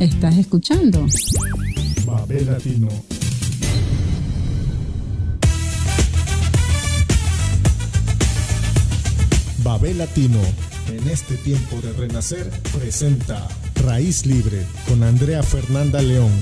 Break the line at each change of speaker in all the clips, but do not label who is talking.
Estás escuchando
Babel Latino. Babel Latino, en este tiempo de renacer, presenta Raíz Libre con Andrea Fernanda León.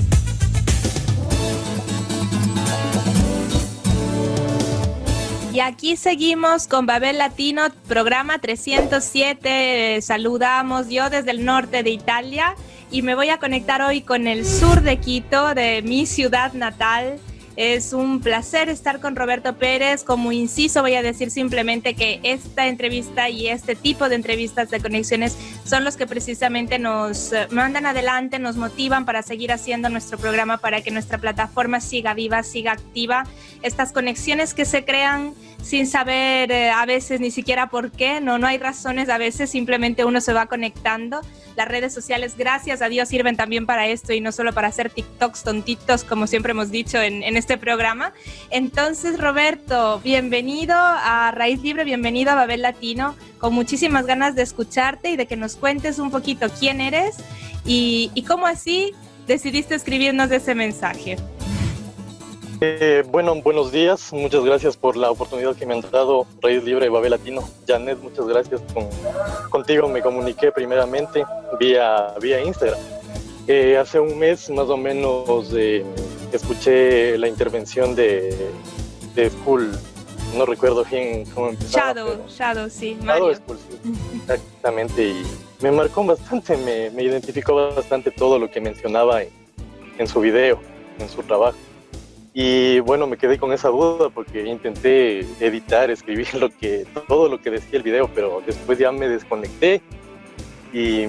Y aquí seguimos con Babel Latino, programa 307. Saludamos yo desde el norte de Italia y me voy a conectar hoy con el sur de Quito, de mi ciudad natal. Es un placer estar con Roberto Pérez. Como inciso voy a decir simplemente que esta entrevista y este tipo de entrevistas de conexiones son los que precisamente nos mandan adelante, nos motivan para seguir haciendo nuestro programa, para que nuestra plataforma siga viva, siga activa. Estas conexiones que se crean sin saber a veces ni siquiera por qué, no hay razones, a veces simplemente uno se va conectando. Las redes sociales, gracias a Dios, sirven también para esto y no solo para hacer TikToks tontitos, como siempre hemos dicho en este programa. Entonces, Roberto, bienvenido a Raíz Libre, bienvenido a Babel Latino, con muchísimas ganas de escucharte y de que nos cuentes un poquito quién eres y cómo así decidiste escribirnos ese mensaje.
Bueno, buenos días, muchas gracias por la oportunidad que me han dado Raíz Libre y Babel Latino. Janet, muchas gracias. Contigo me comuniqué primeramente vía Instagram. Hace un mes más o menos escuché la intervención de School, no recuerdo bien cómo empezaba.
Shadow, sí,
Mario. School, sí, exactamente, y me marcó bastante, me identificó bastante todo lo que mencionaba en su video, en su trabajo. Y bueno, me quedé con esa duda porque intenté editar, escribir todo lo que decía el video, pero después ya me desconecté y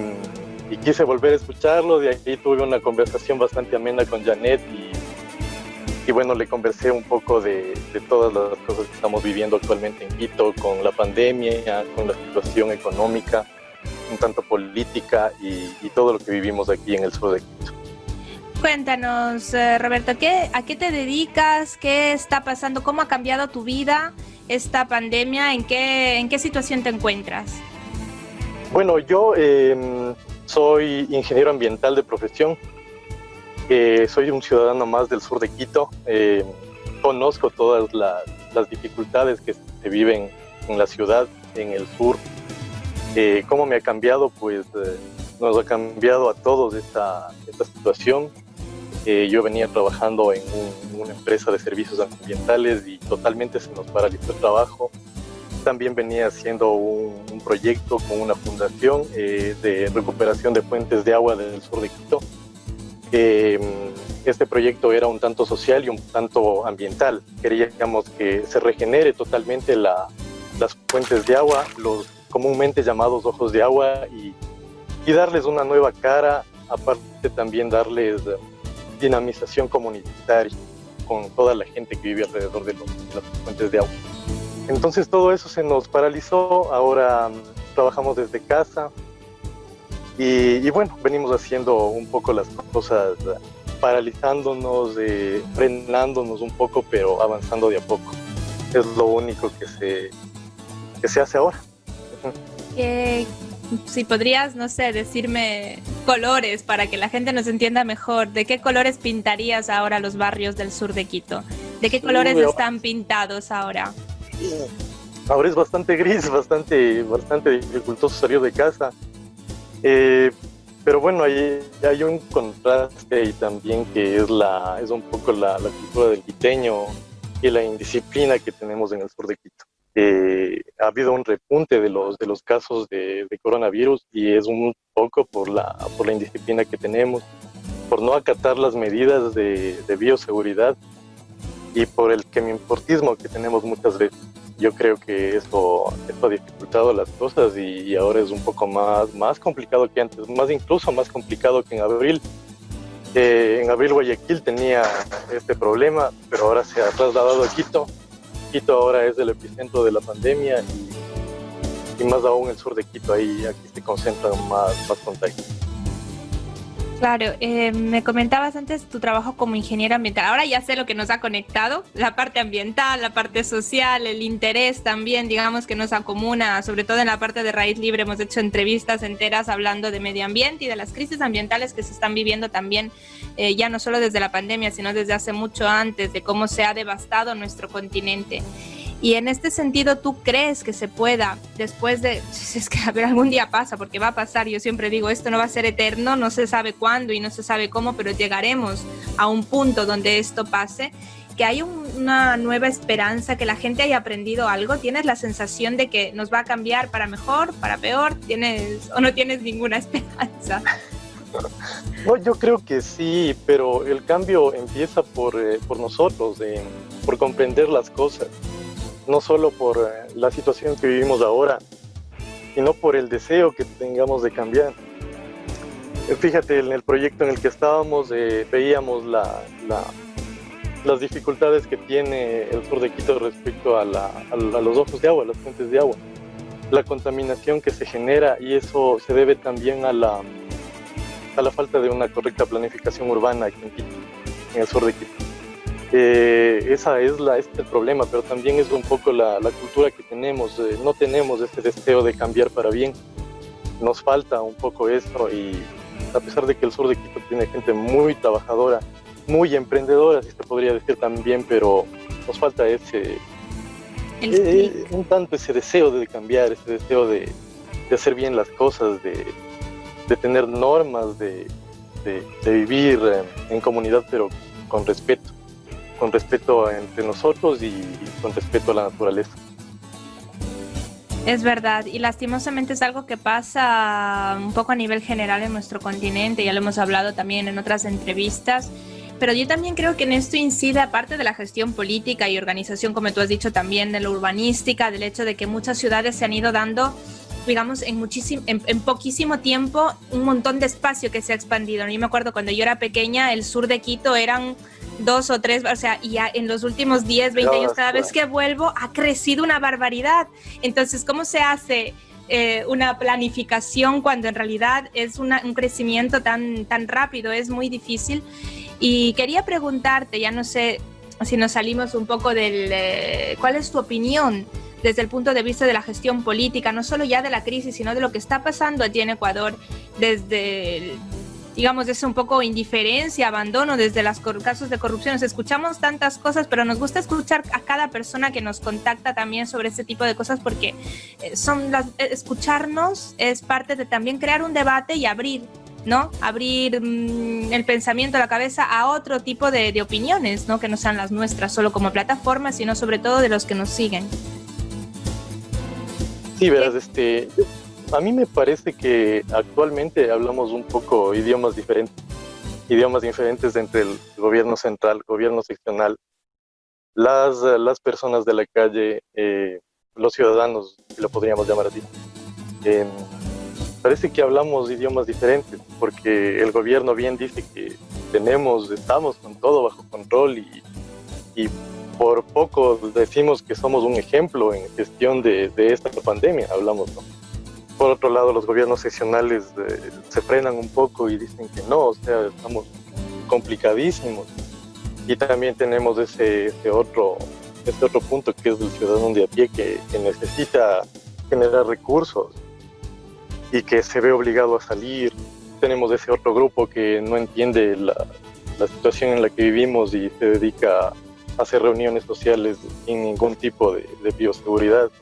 quise volver a escucharlo. De ahí tuve una conversación bastante amena con Janet y bueno, le conversé un poco de todas las cosas que estamos viviendo actualmente en Quito, con la pandemia, con la situación económica, un tanto política y todo lo que vivimos aquí en el sur de Quito.
Cuéntanos, Roberto, ¿a qué te dedicas? ¿Qué está pasando? ¿Cómo ha cambiado tu vida esta pandemia? ¿En qué situación te encuentras?
Bueno, yo soy ingeniero ambiental de profesión. Soy un ciudadano más del sur de Quito. Conozco todas las dificultades que se viven en la ciudad, en el sur. ¿Cómo me ha cambiado? Pues nos ha cambiado a todos esta situación. Yo venía trabajando en una empresa de servicios ambientales y totalmente se nos paralizó el trabajo. También venía haciendo un proyecto con una fundación de recuperación de fuentes de agua del sur de Quito. Este proyecto era un tanto social y un tanto ambiental. Queríamos que se regenere totalmente las fuentes de agua, los comúnmente llamados ojos de agua, y darles una nueva cara, aparte también darles dinamización comunitaria con toda la gente que vive alrededor de las fuentes de agua. Entonces todo eso se nos paralizó. Ahora trabajamos desde casa y bueno, venimos haciendo un poco las cosas, paralizándonos, frenándonos un poco, pero avanzando de a poco. Es lo único que se hace ahora.
Si podrías, no sé, decirme colores para que la gente nos entienda mejor. ¿De qué colores pintarías ahora los barrios del sur de Quito? ¿De qué colores están pintados ahora?
Ahora es bastante gris, bastante dificultoso salir de casa. Pero bueno, hay un contraste y también que es un poco la cultura del quiteño y la indisciplina que tenemos en el sur de Quito. Ha habido un repunte de los casos de coronavirus y es un poco por la indisciplina que tenemos, por no acatar las medidas de bioseguridad y por el quemiportismo que tenemos muchas veces. Yo creo que esto ha dificultado las cosas y ahora es un poco más complicado que antes, incluso más complicado que en abril. En abril Guayaquil tenía este problema, pero ahora se ha trasladado a Quito. Quito ahora es el epicentro de la pandemia y más aún el sur de Quito, aquí se concentran más contagios.
Claro, me comentabas antes tu trabajo como ingeniero ambiental. Ahora ya sé lo que nos ha conectado, la parte ambiental, la parte social, el interés también, digamos, que nos acomuna, sobre todo en la parte de Raíz Libre. Hemos hecho entrevistas enteras hablando de medio ambiente y de las crisis ambientales que se están viviendo también, ya no solo desde la pandemia, sino desde hace mucho antes, de cómo se ha devastado nuestro continente. Y en este sentido, ¿tú crees que se pueda, después de, si es que a ver, algún día pasa, porque va a pasar, yo siempre digo, esto no va a ser eterno, no se sabe cuándo y no se sabe cómo, pero llegaremos a un punto donde esto pase, que hay una nueva esperanza, que la gente haya aprendido algo? ¿Tienes la sensación de que nos va a cambiar para mejor, para peor? ¿Tienes o no tienes ninguna esperanza?
No, yo creo que sí, pero el cambio empieza por nosotros, por comprender las cosas. No solo por la situación que vivimos ahora, sino por el deseo que tengamos de cambiar. Fíjate, en el proyecto en el que estábamos veíamos las dificultades que tiene el sur de Quito respecto a los ojos de agua, a las fuentes de agua, la contaminación que se genera, y eso se debe también a la falta de una correcta planificación urbana aquí en Quito, en el sur de Quito. Este es el problema, pero también es un poco la cultura que tenemos. No tenemos ese deseo de cambiar para bien. Nos falta un poco eso, y a pesar de que el sur de Quito tiene gente muy trabajadora, muy emprendedora, si se podría decir también, pero nos falta un tanto ese deseo de cambiar, ese deseo de hacer bien las cosas, de tener normas, de vivir en comunidad, pero con respeto entre nosotros y con respeto a la naturaleza.
Es verdad, y lastimosamente es algo que pasa un poco a nivel general en nuestro continente, ya lo hemos hablado también en otras entrevistas, pero yo también creo que en esto incide, aparte de la gestión política y organización, como tú has dicho también, de la urbanística, del hecho de que muchas ciudades se han ido dando, digamos, en poquísimo tiempo, un montón de espacio que se ha expandido. Yo me acuerdo cuando yo era pequeña, el sur de Quito eran 2 o 3, o sea, y ya en los últimos 10, 20 años, cada vez que vuelvo, ha crecido una barbaridad. Entonces, ¿cómo se hace una planificación cuando en realidad es un crecimiento tan rápido? Es muy difícil. Y quería preguntarte, ya no sé si nos salimos un poco ¿cuál es tu opinión desde el punto de vista de la gestión política, no solo ya de la crisis, sino de lo que está pasando allí en Ecuador, desde digamos, es un poco indiferencia, abandono desde los casos de corrupción? Escuchamos tantas cosas, pero nos gusta escuchar a cada persona que nos contacta también sobre este tipo de cosas, porque escucharnos es parte de también crear un debate y abrir, ¿no? Abrir el pensamiento, la cabeza a otro tipo de opiniones, ¿no? Que no sean las nuestras solo como plataforma, sino sobre todo de los que nos siguen.
Sí, verás, a mí me parece que actualmente hablamos un poco idiomas diferentes entre el gobierno central, gobierno seccional, las personas de la calle, los ciudadanos, si lo podríamos llamar así. Parece que hablamos idiomas diferentes, porque el gobierno bien dice que estamos con todo bajo control, y por poco decimos que somos un ejemplo en gestión de esta pandemia, hablamos, ¿no? Por otro lado, los gobiernos seccionales se frenan un poco y dicen que no, o sea, estamos complicadísimos. Y también tenemos ese otro punto, que es el ciudadano de a pie, que necesita generar recursos y que se ve obligado a salir. Tenemos ese otro grupo que no entiende la situación en la que vivimos y se dedica a hacer reuniones sociales sin ningún tipo de bioseguridad.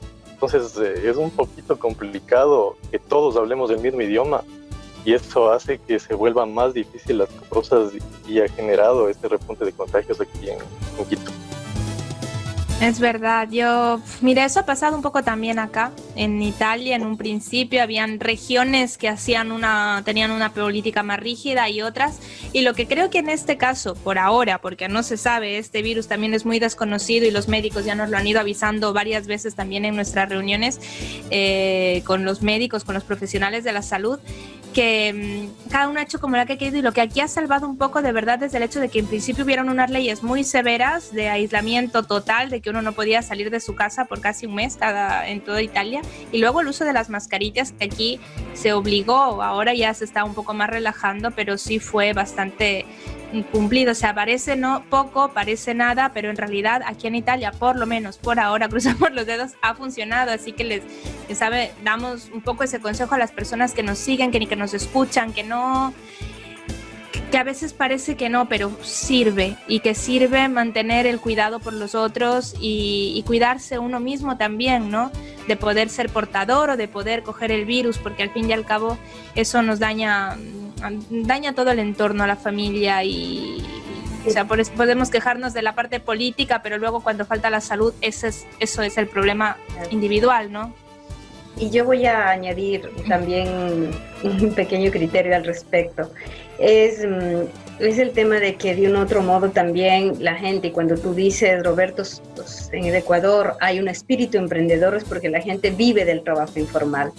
Entonces es un poquito complicado que todos hablemos el mismo idioma, y eso hace que se vuelvan más difíciles las cosas, y ha generado este repunte de contagios aquí en Quito.
Es verdad, mira, eso ha pasado un poco también acá, en Italia. En un principio habían regiones que tenían una política más rígida y otras, y lo que creo que en este caso, por ahora, porque no se sabe, este virus también es muy desconocido y los médicos ya nos lo han ido avisando varias veces también en nuestras reuniones con los médicos, con los profesionales de la salud, que cada uno ha hecho como lo que ha querido, y lo que aquí ha salvado un poco de verdad es el hecho de que en principio hubieron unas leyes muy severas de aislamiento total, de que uno no podía salir de su casa por casi un mes en toda Italia, y luego el uso de las mascarillas, que aquí se obligó, ahora ya se está un poco más relajando, pero sí fue bastante cumplido. O sea, parece no poco, parece nada, pero en realidad aquí en Italia, por lo menos por ahora, cruzamos los dedos, ha funcionado. Así que damos un poco ese consejo a las personas que nos siguen, que nos escuchan, que a veces parece que no, pero sirve, y que sirve mantener el cuidado por los otros y cuidarse uno mismo también, ¿no? De poder ser portador o de poder coger el virus, porque al fin y al cabo eso nos daña todo el entorno, a la familia, o sea, por eso podemos quejarnos de la parte política, pero luego cuando falta la salud, eso es el problema individual, ¿no?
Y yo voy a añadir también un pequeño criterio al respecto. Es el tema de que de un otro modo también la gente, y cuando tú dices, Roberto, pues, en el Ecuador hay un espíritu emprendedor, es porque la gente vive del trabajo informal.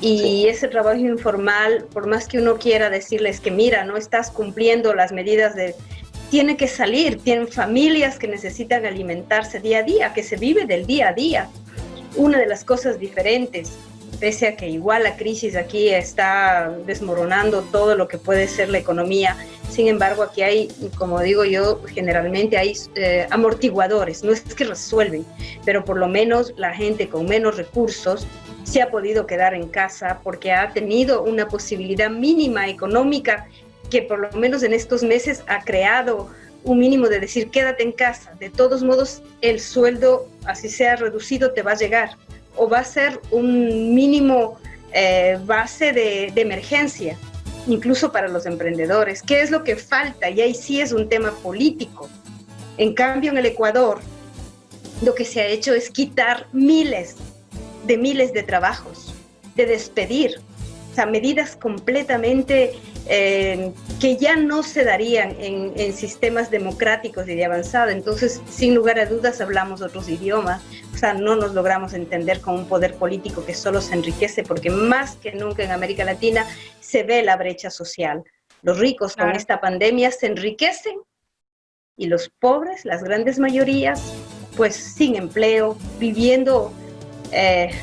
Y ese trabajo informal, por más que uno quiera decirles que mira, no estás cumpliendo las medidas tiene que salir, tienen familias que necesitan alimentarse día a día, que se vive del día a día. Una de las cosas diferentes, pese a que igual la crisis aquí está desmoronando todo lo que puede ser la economía, sin embargo aquí hay, como digo yo, generalmente hay amortiguadores, no es que resuelven, pero por lo menos la gente con menos recursos se ha podido quedar en casa porque ha tenido una posibilidad mínima económica que por lo menos en estos meses ha creado un mínimo de decir quédate en casa. De todos modos, el sueldo, así sea reducido, te va a llegar, o va a ser un mínimo base de emergencia, incluso para los emprendedores. ¿Qué es lo que falta? Y ahí sí es un tema político. En cambio, en el Ecuador, lo que se ha hecho es quitar miles de trabajos, de despedir, o sea, medidas completamente que ya no se darían en sistemas democráticos y de avanzada. Entonces, sin lugar a dudas, hablamos otros idiomas, o sea, no nos logramos entender con un poder político que solo se enriquece, porque más que nunca en América Latina se ve la brecha social. Los ricos con esta pandemia se enriquecen y los pobres, las grandes mayorías, pues sin empleo, viviendo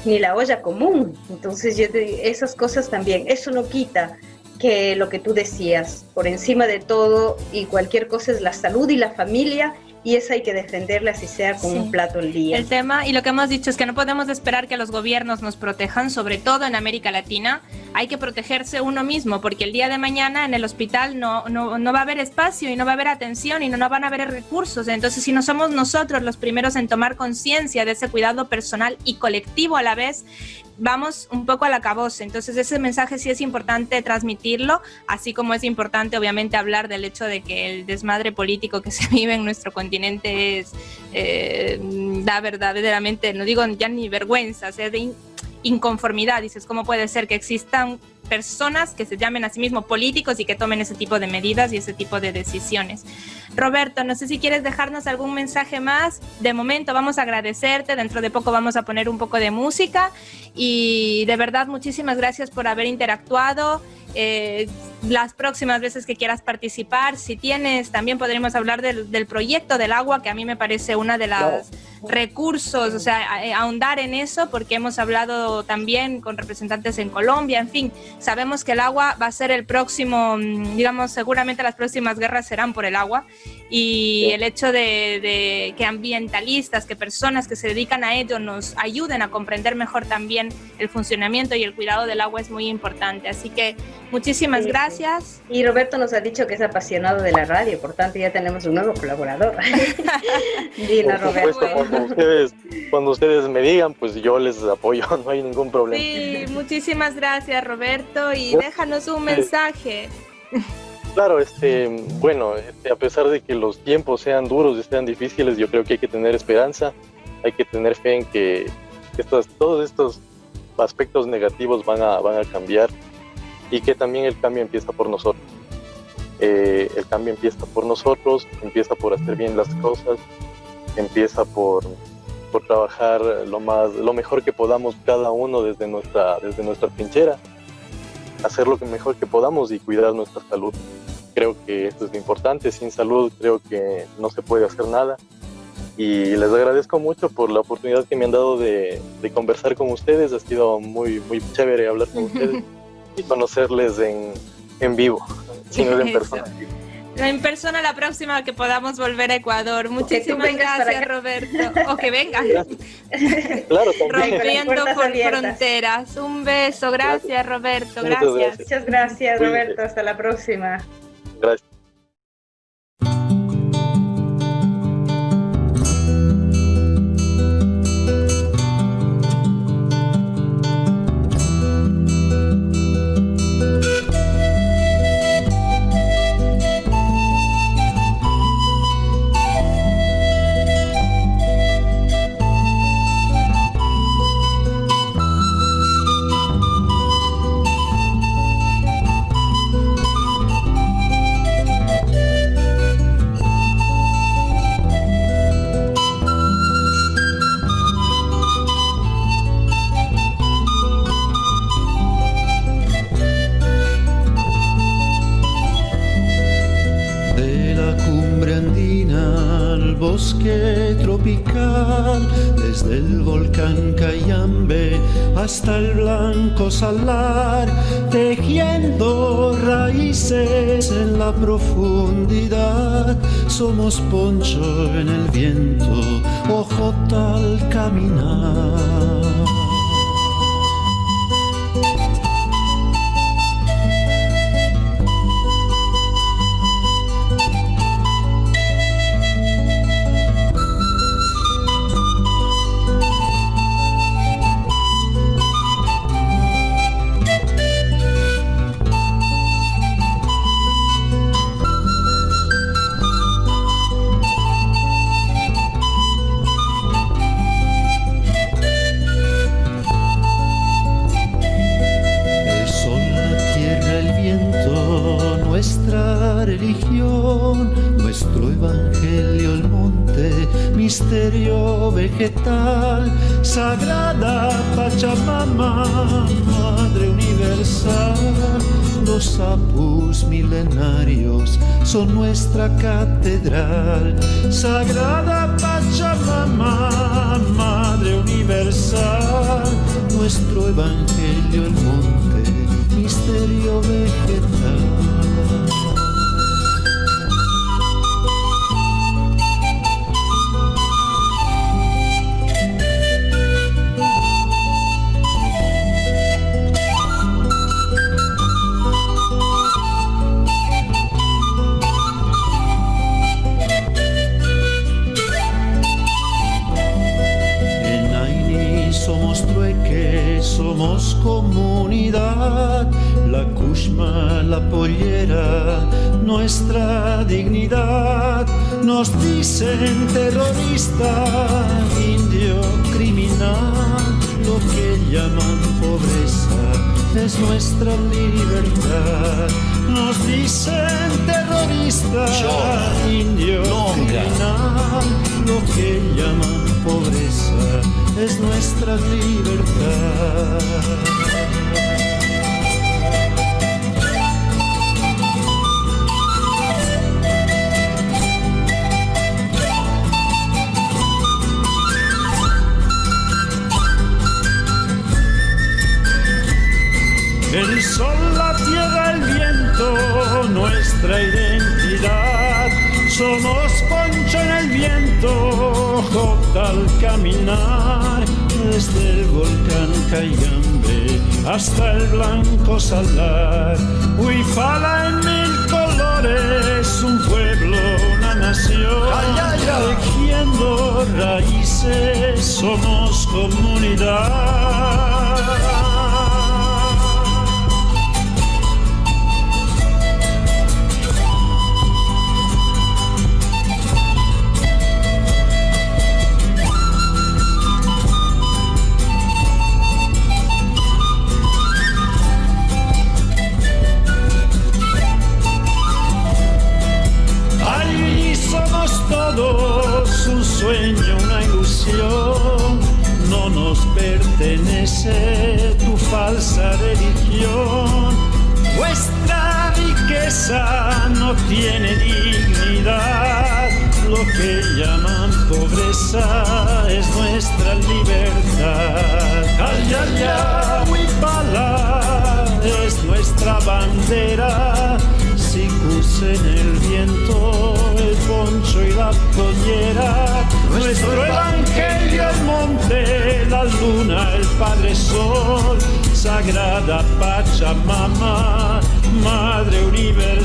ni la olla común. Entonces esas cosas también, eso no quita que lo que tú decías, por encima de todo y cualquier cosa es la salud y la familia, y esa hay que defenderla así sea con un plato al día.
El tema, y lo que hemos dicho, es que no podemos esperar que los gobiernos nos protejan, sobre todo en América Latina. Hay que protegerse uno mismo, porque el día de mañana en el hospital no va a haber espacio y no va a haber atención y no van a haber recursos. Entonces, si no somos nosotros los primeros en tomar conciencia de ese cuidado personal y colectivo a la vez, vamos un poco al acabose. Entonces, ese mensaje sí es importante transmitirlo, así como es importante, obviamente, hablar del hecho de que el desmadre político que se vive en nuestro continente da verdaderamente, no digo ya ni vergüenza, o sea, de inconformidad. Dices, ¿cómo puede ser que existan personas que se llamen a sí mismos políticos y que tomen ese tipo de medidas y ese tipo de decisiones? Roberto, no sé si quieres dejarnos algún mensaje más. De momento vamos a agradecerte, dentro de poco vamos a poner un poco de música, y de verdad muchísimas gracias por haber interactuado. Las próximas veces que quieras participar, si tienes, también podremos hablar del proyecto del agua, que a mí me parece una de las recursos, o sea, ahondar en eso, porque hemos hablado también con representantes en Colombia. En fin, sabemos que el agua va a ser el próximo, digamos, seguramente las próximas guerras serán por el agua, y el hecho de que ambientalistas, que personas que se dedican a ello nos ayuden a comprender mejor también el funcionamiento y el cuidado del agua es muy importante. Así que muchísimas gracias.
Y Roberto nos ha dicho que es apasionado de la radio, por tanto ya tenemos un nuevo colaborador. Dilo, Roberto.
Cuando ustedes me digan, pues yo les apoyo, no hay ningún problema.
Sí, muchísimas gracias, Roberto, y déjanos un mensaje.
Claro, bueno, a pesar de que los tiempos sean duros y sean difíciles, yo creo que hay que tener esperanza, hay que tener fe en que todos estos aspectos negativos van a cambiar, y que también el cambio empieza por nosotros. El cambio empieza por nosotros, empieza por hacer bien las cosas, empieza por trabajar lo mejor que podamos cada uno desde nuestra trinchera. hacer lo mejor que podamos y cuidar nuestra salud. Creo que esto es lo importante. Sin salud creo que no se puede hacer nada. Y les agradezco mucho por la oportunidad que me han dado de conversar con ustedes. Ha sido muy, muy chévere hablar con ustedes y conocerles en vivo, si no es en persona.
En persona la próxima que podamos volver a Ecuador. Muchísimas gracias, Roberto. O que vengas.
Claro, también.
Rompiendo fronteras. Un beso. Gracias, Roberto.
Gracias. Muchas gracias, Roberto. Hasta la próxima.
Gracias.
Bosque tropical, desde el volcán Cayambe hasta el blanco salar, tejiendo raíces en la profundidad. Somos poncho en el viento, ojota al caminar. Nuestro evangelio, el monte, misterio vegetal, sagrada Pachamama, Madre Universal. Los apus milenarios son nuestra catedral, sagrada Pachamama, Madre Universal. Nuestro evangelio, el monte, misterio vegetal. Somos comunidad, la Kushma, la pollera, nuestra dignidad. Nos dicen terrorista, indio, criminal, lo que llaman pobreza es nuestra libertad. Nos dicen terrorista, indio, criminal, lo que llaman pobreza es nuestra libertad. El sol, la tierra, el viento, nuestra identidad. Somos poncho en el viento, jota al caminar, desde el volcán Cayambe hasta el blanco salar. Huifala en mil colores, un pueblo, una nación, tejiendo raíces, somos comunidad. Todos un sueño, una ilusión, no nos pertenece tu falsa religión. que llaman pobreza es nuestra libertad. Ayaya, Huipala es nuestra bandera. Sicus en el viento, el poncho y la pollera. Nuestro evangelio, el monte, la luna, el Padre Sol. Sagrada Pachamama, Madre Universal.